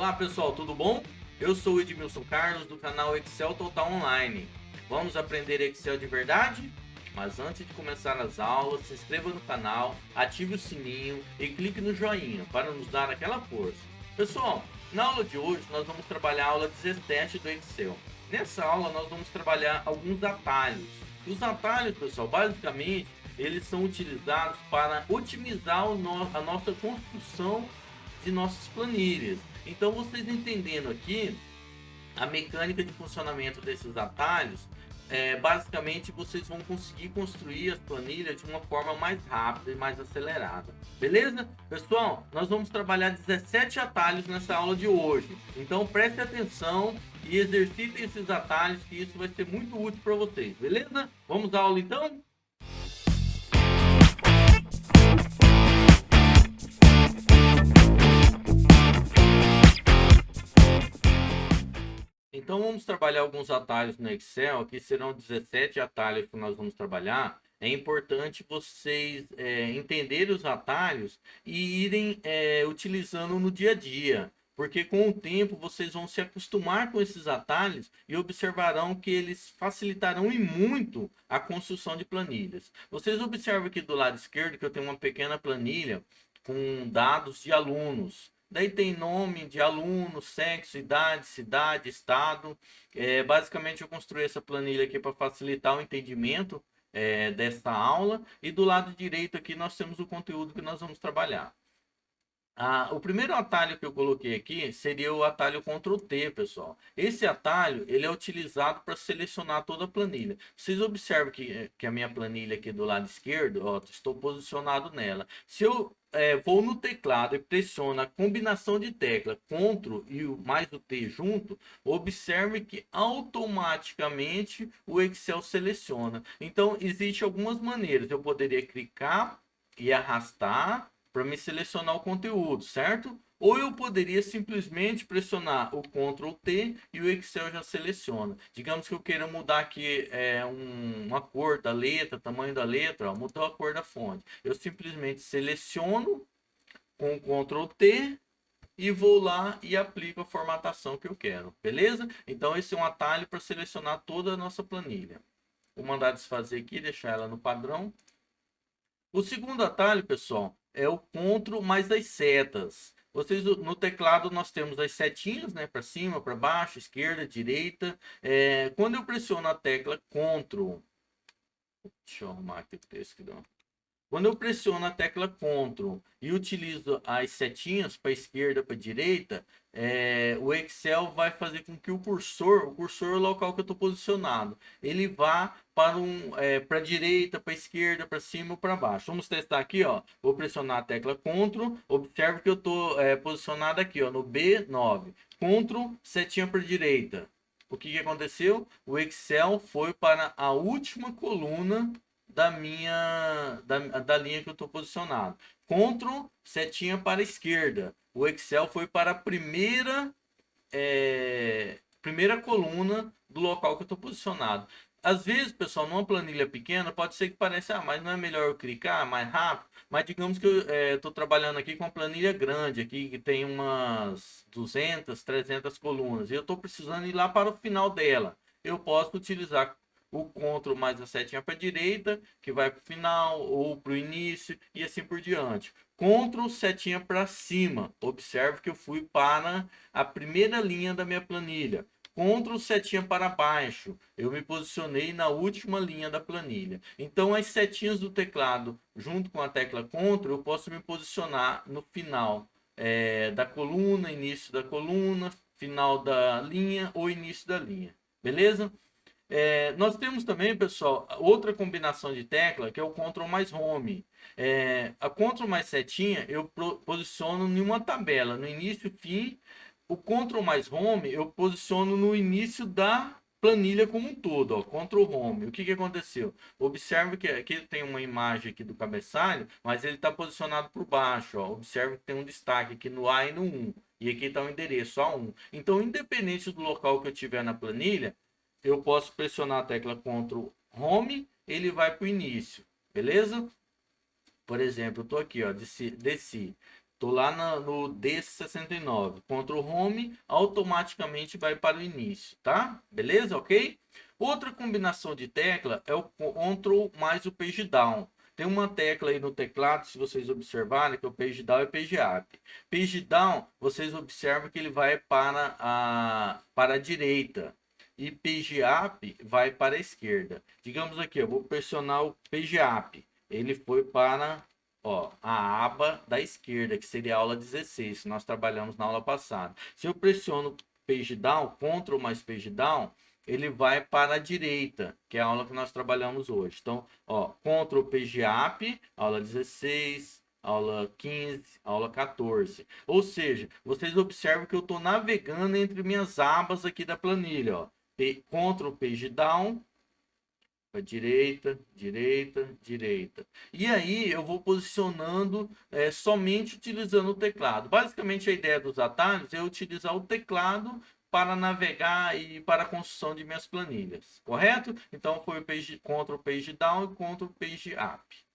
Olá pessoal, tudo bom? Eu sou o Edmilson Carlos do canal Excel Total Online. Vamos aprender Excel de verdade? Mas antes de começar as aulas, se inscreva no canal, ative o sininho e clique no joinha para nos dar aquela força. Pessoal, na aula de hoje nós vamos trabalhar a aula 17 do Excel. Nessa aula nós vamos trabalhar alguns atalhos. Os atalhos, pessoal, basicamente eles são utilizados para otimizar a nossa construção de nossas planilhas. Então, vocês entendendo aqui a mecânica de funcionamento desses atalhos, basicamente vocês vão conseguir construir as planilhas de uma forma mais rápida e mais acelerada. Beleza? Pessoal, nós vamos trabalhar 17 atalhos nessa aula de hoje. Então, preste atenção e exercitem esses atalhos, que isso vai ser muito útil para vocês. Beleza? Vamos à aula então? Então vamos trabalhar alguns atalhos no Excel. Aqui serão 17 atalhos que nós vamos trabalhar. É importante vocês entenderem os atalhos e irem utilizando no dia a dia, porque com o tempo vocês vão se acostumar com esses atalhos e observarão que eles facilitarão e muito a construção de planilhas. Vocês observam aqui do lado esquerdo que eu tenho uma pequena planilha com dados de alunos. Daí tem nome de aluno, sexo, idade, cidade, estado. Basicamente eu construí essa planilha aqui para facilitar o entendimento desta aula. E do lado direito aqui nós temos o conteúdo que nós vamos trabalhar. O primeiro atalho que eu coloquei aqui seria o atalho Ctrl T, pessoal. Esse atalho ele é utilizado para selecionar toda a planilha. Vocês observam que a minha planilha aqui do lado esquerdo, ó, estou posicionado nela. Se eu vou no teclado e pressiono a combinação de tecla Ctrl e mais o T junto, observe que automaticamente o Excel seleciona. Então, existem algumas maneiras. Eu poderia clicar e arrastar para me selecionar o conteúdo, certo? Ou eu poderia simplesmente pressionar o Ctrl T e o Excel já seleciona. Digamos que eu queira mudar aqui uma cor da letra, tamanho da letra, ó, mudou a cor da fonte. Eu simplesmente seleciono com o Ctrl T e vou lá e aplico a formatação que eu quero, beleza? Então esse é um atalho para selecionar toda a nossa planilha. Vou mandar desfazer aqui, deixar ela no padrão. O segundo atalho, pessoal, é o Ctrl mais as setas. Vocês no teclado nós temos as setinhas, né, para cima, para baixo, esquerda, direita. Quando eu pressiono a tecla Ctrl, deixa eu arrumar aqui o texto que deu. Quando eu pressiono a tecla Ctrl e utilizo as setinhas para esquerda, para direita, o Excel vai fazer com que o cursor é o local que eu estou posicionado, ele vá para a direita, para a esquerda, para cima ou para baixo. Vamos testar aqui, ó. Vou pressionar a tecla Ctrl, observe que eu estou posicionado aqui, ó, no B9. Ctrl, setinha para a direita. O que aconteceu? O Excel foi para a última coluna da linha que eu estou posicionado. Ctrl, setinha para a esquerda. O Excel foi para a primeira coluna do local que eu estou posicionado. Às vezes, pessoal, numa planilha pequena, pode ser que pareça, mas não é melhor eu clicar mais rápido? Mas digamos que eu estou trabalhando aqui com uma planilha grande, aqui que tem umas 200, 300 colunas, e eu estou precisando ir lá para o final dela. Eu posso utilizar o Ctrl mais a setinha para a direita, que vai para o final, ou para o início, e assim por diante. Ctrl, setinha para cima. Observe que eu fui para a primeira linha da minha planilha. Ctrl, setinha para baixo. Eu me posicionei na última linha da planilha. Então, as setinhas do teclado, junto com a tecla Ctrl, eu posso me posicionar no final da coluna, início da coluna, final da linha ou início da linha. Beleza? Nós temos também, pessoal, outra combinação de tecla, que é o Ctrl mais Home. A Ctrl mais setinha, eu posiciono em uma tabela, no início e fim. O Ctrl mais Home, eu posiciono no início da planilha como um todo, ó, Ctrl Home. O que aconteceu? Observe que aqui tem uma imagem aqui do cabeçalho, mas ele está posicionado por baixo, ó. Observe que tem um destaque aqui no A e no 1. E aqui está o endereço A1. Então, independente do local que eu tiver na planilha, eu posso pressionar a tecla Ctrl Home, ele vai para o início, beleza? Por exemplo, eu estou aqui, ó, desci. Estou lá no D69. Ctrl Home, automaticamente vai para o início, tá? Beleza? Ok? Outra combinação de tecla é o Ctrl mais o Page Down. Tem uma tecla aí no teclado, se vocês observarem, que é o Page Down e Page Up. Page Down, vocês observam que ele vai para a direita. E Page Up vai para a esquerda. Digamos aqui, eu vou pressionar o Page Up. Ele foi para, ó, a aba da esquerda, que seria a aula 16, que nós trabalhamos na aula passada. Se eu pressiono Page Down, Ctrl mais Page Down, ele vai para a direita, que é a aula que nós trabalhamos hoje. Então, ó, Ctrl Page Up, aula 16, aula 15, aula 14. Ou seja, vocês observam que eu estou navegando entre minhas abas aqui da planilha, ó. Ctrl Page Down, para direita, direita, direita. E aí eu vou posicionando somente utilizando o teclado. Basicamente a ideia dos atalhos é utilizar o teclado para navegar e para a construção de minhas planilhas, correto? Então foi o Ctrl Page Down e Ctrl Page Up.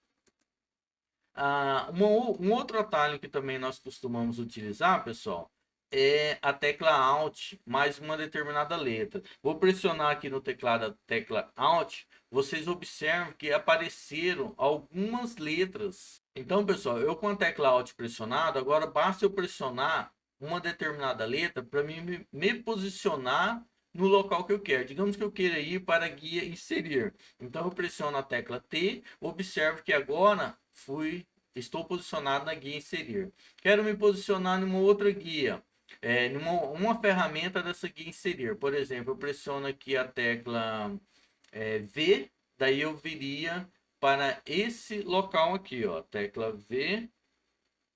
Um outro atalho que também nós costumamos utilizar, pessoal, é a tecla Alt mais uma determinada letra. Vou pressionar aqui no teclado a tecla Alt, vocês observam que apareceram algumas letras. Então, pessoal, eu com a tecla Alt pressionada, agora basta eu pressionar uma determinada letra para me posicionar no local que eu quero. Digamos que eu queira ir para a guia inserir. Então eu pressiono a tecla T, observo que agora estou posicionado na guia inserir. Quero me posicionar em uma outra guia, uma ferramenta dessa guia inserir. Por exemplo, eu pressiono aqui a tecla V, daí eu viria para esse local aqui, ó, tecla V,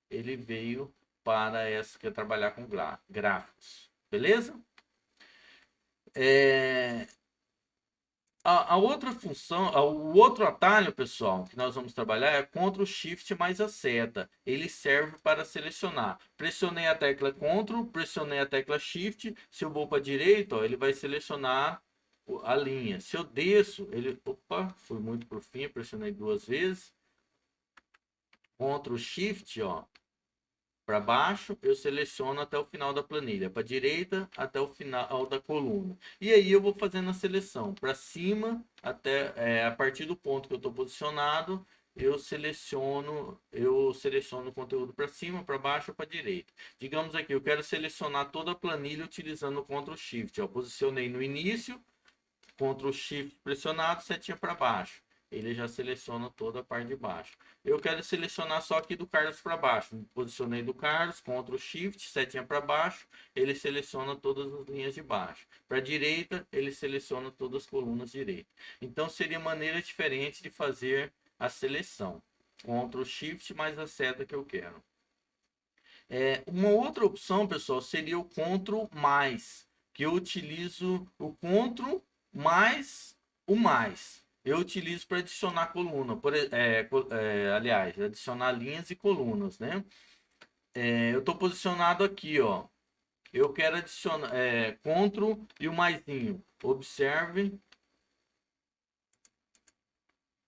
ele veio para essa que é trabalhar com gráficos, beleza? A outra função, o outro atalho, pessoal, que nós vamos trabalhar é Ctrl Shift mais a seta. Ele serve para selecionar. Pressionei a tecla Ctrl, pressionei a tecla Shift. Se eu vou para a direita, ó, ele vai selecionar a linha. Se eu desço, ele... Opa, fui muito para o fim, pressionei duas vezes. Ctrl Shift, ó, para baixo, eu seleciono até o final da planilha. Para a direita, até o final da coluna. E aí eu vou fazendo a seleção. Para cima, até a partir do ponto que eu estou posicionado, eu seleciono o conteúdo para cima, para baixo ou para direita. Digamos aqui, eu quero selecionar toda a planilha utilizando o Ctrl Shift. Eu posicionei no início, Ctrl Shift pressionado, setinha para baixo. Ele já seleciona toda a parte de baixo. Eu quero selecionar só aqui do Carlos para baixo. Me posicionei do Carlos, Ctrl Shift, setinha para baixo. Ele seleciona todas as linhas de baixo. Para a direita, ele seleciona todas as colunas direitas. Então, seria maneira diferente de fazer a seleção. Ctrl Shift mais a seta que eu quero. Uma outra opção, pessoal, seria o Ctrl mais, que eu utilizo o Ctrl mais o mais. Eu utilizo para adicionar coluna, aliás, adicionar linhas e colunas, né? Eu estou posicionado aqui, ó. Eu quero adicionar Ctrl e o maisinho. Observe,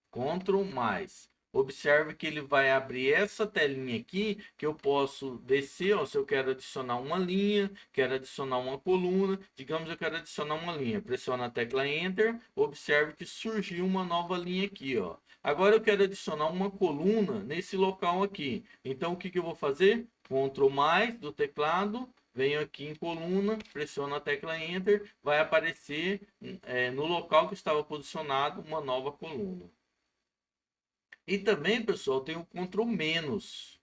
Ctrl mais. Observe que ele vai abrir essa telinha aqui, que eu posso descer, ó, se eu quero adicionar uma linha, quero adicionar uma coluna, digamos eu quero adicionar uma linha, pressiono a tecla Enter, observe que surgiu uma nova linha aqui, ó. Agora eu quero adicionar uma coluna nesse local aqui, então o que eu vou fazer? Ctrl mais do teclado, venho aqui em coluna, pressiono a tecla Enter, vai aparecer no local que estava posicionado uma nova coluna. E também, pessoal, tem o Ctrl menos.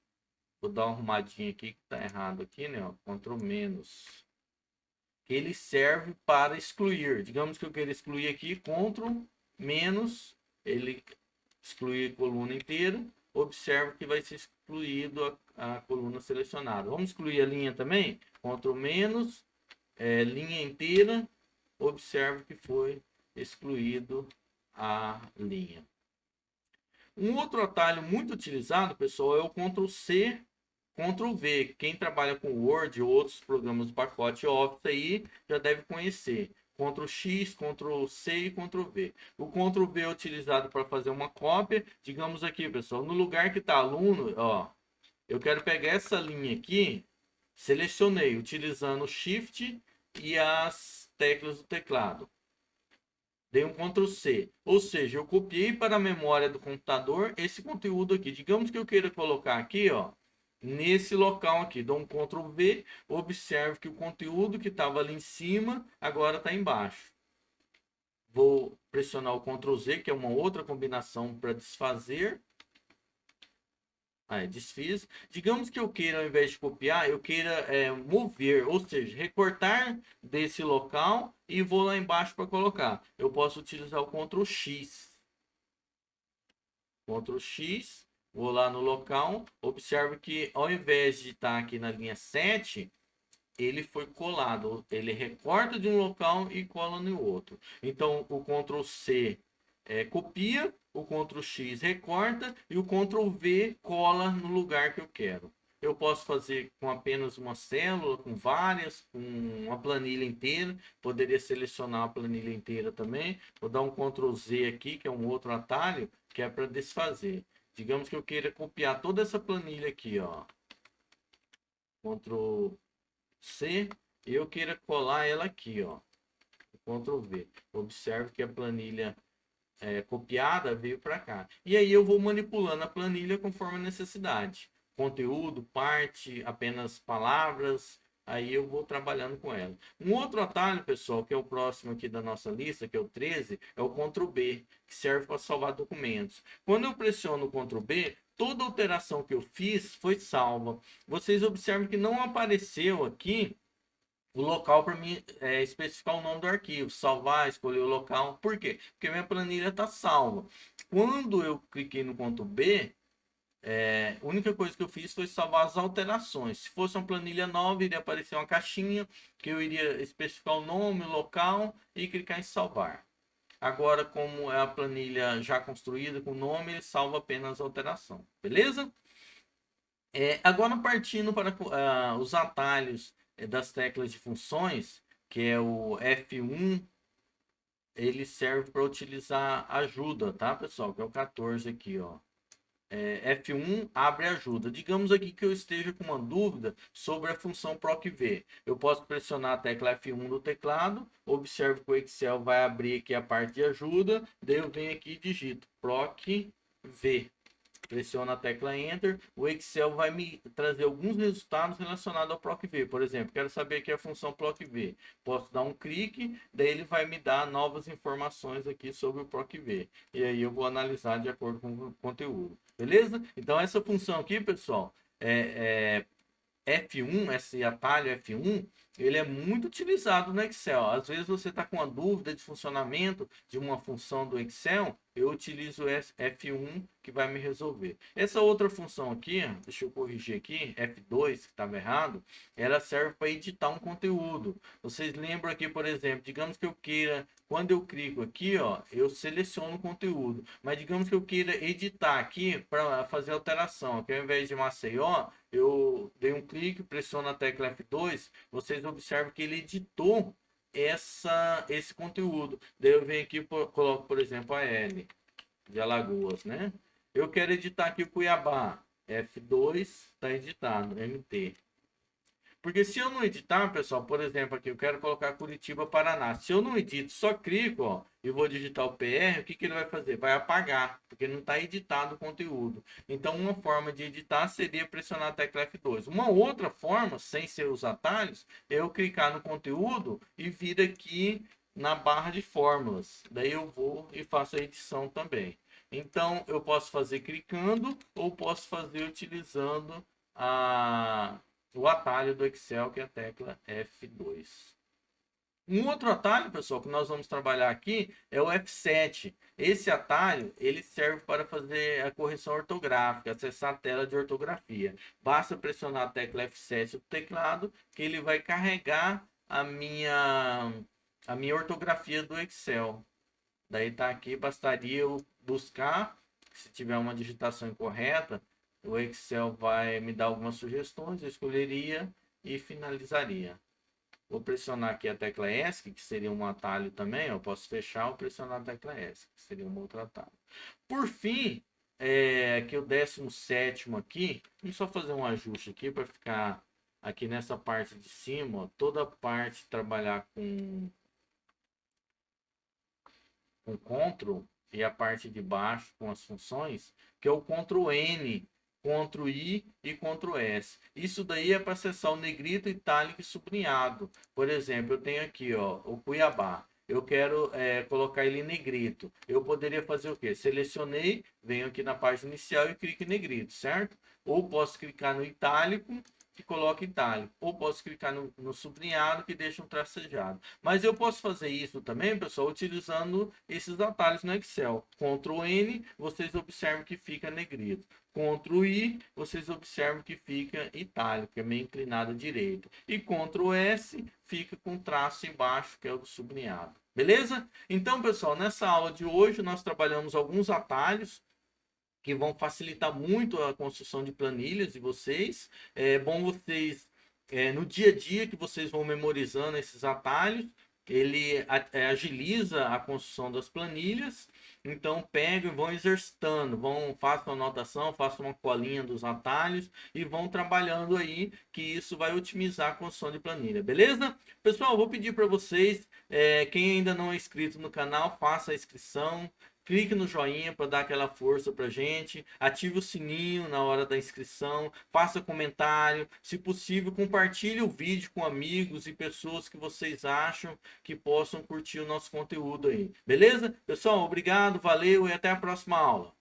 Vou dar uma arrumadinha aqui que tá errado aqui, né? Ó, Ctrl menos. Que ele serve para excluir. Digamos que eu queira excluir aqui, Ctrl menos, ele exclui a coluna inteira. Observe que vai ser excluído a coluna selecionada. Vamos excluir a linha também? Ctrl menos, linha inteira. Observe que foi excluído a linha. Um outro atalho muito utilizado, pessoal, é o Ctrl C, Ctrl V. Quem trabalha com Word ou outros programas do pacote Office aí já deve conhecer. Ctrl X, Ctrl C e Ctrl V. O Ctrl V é utilizado para fazer uma cópia. Digamos aqui, pessoal, no lugar que está aluno, ó, Eu quero pegar essa linha aqui, selecionei utilizando o Shift e as teclas do teclado. Dei um Ctrl C, ou seja, eu copiei para a memória do computador esse conteúdo aqui. Digamos que eu queira colocar aqui, ó, nesse local aqui. Dou um Ctrl V, observe que o conteúdo que estava ali em cima agora está embaixo. Vou pressionar o Ctrl Z, que é uma outra combinação para desfazer. Desfiz. Digamos que eu queira, ao invés de copiar, eu queira mover, ou seja, recortar desse local e vou lá embaixo para colocar. Eu posso utilizar o Ctrl X. Ctrl X, vou lá no local, observe que ao invés de estar aqui na linha 7, ele foi colado. Ele recorta de um local e cola no outro. Então, o Ctrl C copia, o Ctrl X recorta e o Ctrl V cola no lugar que eu quero. Eu posso fazer com apenas uma célula, com várias, com uma planilha inteira. Poderia selecionar a planilha inteira também. Vou dar um Ctrl Z aqui, que é um outro atalho, que é para desfazer. Digamos que eu queira copiar toda essa planilha aqui, ó. Ctrl C, e eu queira colar ela aqui, ó. Ctrl V. Observe que a planilha copiada veio para cá. E aí eu vou manipulando a planilha conforme a necessidade. Conteúdo, parte, apenas palavras. Aí eu vou trabalhando com ela. Um outro atalho, pessoal, que é o próximo aqui da nossa lista, que é o 13, é o Ctrl B, que serve para salvar documentos. Quando eu pressiono o Ctrl B, toda alteração que eu fiz foi salva. Vocês observam que não apareceu aqui o local para mim especificar o nome do arquivo, salvar, escolher o local. Por quê? Porque minha planilha está salva. Quando eu cliquei no Ctrl B, a única coisa que eu fiz foi salvar as alterações. Se fosse uma planilha nova, iria aparecer uma caixinha que eu iria especificar o nome, o local e clicar em salvar. Agora, como é a planilha já construída com o nome, ele salva apenas a alteração. Beleza? Agora partindo para os atalhos das teclas de funções, que é o F1, ele serve para utilizar ajuda, tá, pessoal? Que é o 14 aqui, ó. F1 abre ajuda. Digamos aqui que eu esteja com uma dúvida sobre a função PROC-V. Eu posso pressionar a tecla F1 no teclado, observe que o Excel vai abrir aqui a parte de ajuda, daí eu venho aqui e digito PROC-V. Pressiono a tecla Enter, o Excel vai me trazer alguns resultados relacionados ao PROC-V. Por exemplo, quero saber aqui a função PROC-V. Posso dar um clique, daí ele vai me dar novas informações aqui sobre o PROC-V. E aí eu vou analisar de acordo com o conteúdo. Beleza? Então essa função aqui, pessoal, F1, esse atalho F1, ele é muito utilizado no Excel. Às vezes você está com uma dúvida de funcionamento de uma função do Excel, eu utilizo F1 que vai me resolver. Essa outra função aqui, deixa eu corrigir aqui, F2, que estava errado, ela serve para editar um conteúdo. Vocês lembram aqui, por exemplo, digamos que eu queira, quando eu clico aqui, ó, eu seleciono o conteúdo, mas digamos que eu queira editar aqui para fazer alteração, que ao invés de Maceió, eu dei um clique, pressiono a tecla F2, vocês observam que ele editou esse conteúdo. Daí eu venho aqui, coloco, por exemplo, a L de Alagoas, né? Eu quero editar aqui o Cuiabá. F2, está editado, MT. Porque se eu não editar, pessoal, por exemplo, aqui eu quero colocar Curitiba, Paraná. Se eu não edito, só clico, ó, e vou digitar o PR, o que ele vai fazer? Vai apagar, porque não está editado o conteúdo. Então, uma forma de editar seria pressionar a tecla F2. Uma outra forma, sem ser os atalhos, é eu clicar no conteúdo e vir aqui na barra de fórmulas. Daí eu vou e faço a edição também. Então, eu posso fazer clicando ou posso fazer utilizando o atalho do Excel, que é a tecla F2. Um outro atalho, pessoal, que nós vamos trabalhar aqui é o F7. Esse atalho, ele serve para fazer a correção ortográfica, acessar a tela de ortografia. Basta pressionar a tecla F7 do teclado, que ele vai carregar a minha ortografia do Excel. Daí tá aqui, bastaria eu buscar, se tiver uma digitação incorreta, o Excel vai me dar algumas sugestões, eu escolheria e finalizaria. Vou pressionar aqui a tecla ESC, que seria um atalho também. Eu posso fechar ou pressionar a tecla ESC, que seria um outro atalho. Por fim, aqui o 17º aqui. Vamos só fazer um ajuste aqui para ficar aqui nessa parte de cima, ó, toda a parte trabalhar com Ctrl e a parte de baixo com as funções, que é o Ctrl N, Ctrl I e Ctrl S. Isso daí é para acessar o negrito, itálico e sublinhado. Por exemplo, eu tenho aqui, ó, o Cuiabá. Eu quero colocar ele em negrito. Eu poderia fazer o quê? Selecionei, venho aqui na página inicial e clico em negrito, certo? Ou posso clicar no itálico que coloca itálico. Ou posso clicar no sublinhado que deixa um tracejado. Mas eu posso fazer isso também, pessoal, utilizando esses atalhos no Excel. Ctrl N, vocês observam que fica negrito. Ctrl I, vocês observam que fica itálico, que é meio inclinado à direita. E Ctrl S fica com traço embaixo, que é o do sublinhado. Beleza? Então, pessoal, nessa aula de hoje nós trabalhamos alguns atalhos que vão facilitar muito a construção de planilhas de vocês. É bom vocês, no dia a dia, que vocês vão memorizando esses atalhos, ele agiliza a construção das planilhas. Então, pegam e vão exercitando, façam anotação, façam uma colinha dos atalhos e vão trabalhando aí, que isso vai otimizar a construção de planilha, beleza? Pessoal, vou pedir para vocês, quem ainda não é inscrito no canal, faça a inscrição. Clique no joinha para dar aquela força para gente. Ative o sininho na hora da inscrição. Faça comentário. Se possível, compartilhe o vídeo com amigos e pessoas que vocês acham que possam curtir o nosso conteúdo aí. Beleza? Pessoal, obrigado, valeu e até a próxima aula.